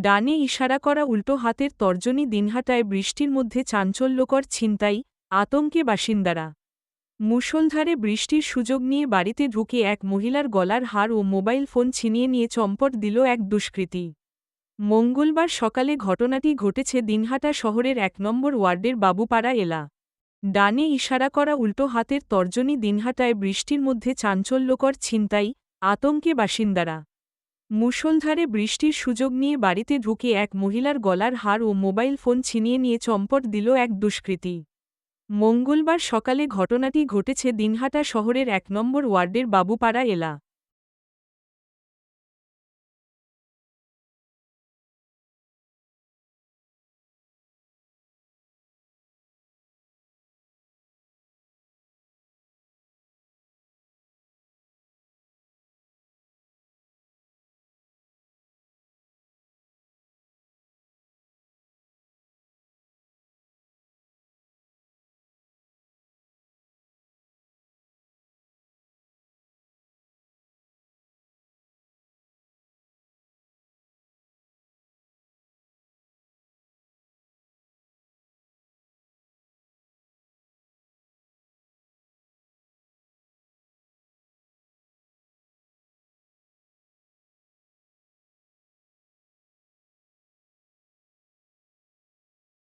ডানে ইশারা করা উল্টো হাতের তর্জনী দিনহাটায় বৃষ্টির মধ্যে চাঞ্চল্যকর ছিনতাই, আতঙ্কে বাসিন্দারা। মুষলধারে বৃষ্টির সুযোগ নিয়ে বাড়িতে ঢুকে এক মহিলার গলার হার ও মোবাইল ফোন ছিনিয়ে নিয়ে চম্পট দিল এক দুষ্কৃতী। মঙ্গলবার সকালে ঘটনাটি ঘটেছে দিনহাটা শহরের ১ নম্বর ওয়ার্ডের বাবুপাড়া এলা। ডানে ইশারা করা উল্টো হাতের তর্জনী দিনহাটায় বৃষ্টির মধ্যে চাঞ্চল্যকর ছিনতাই, আতঙ্কে বাসিন্দারা। মুষলধারে বৃষ্টির সুযোগ নিয়ে বাড়িতে ঢুকে এক মহিলার গলার হার ও মোবাইল ফোন ছিনিয়ে নিয়ে চম্পট দিল এক দুষ্কৃতী। মঙ্গলবার সকালে ঘটনাটি ঘটেছে দিনহাটা শহরের ১ নম্বর ওয়ার্ডের বাবুপাড়া এলা।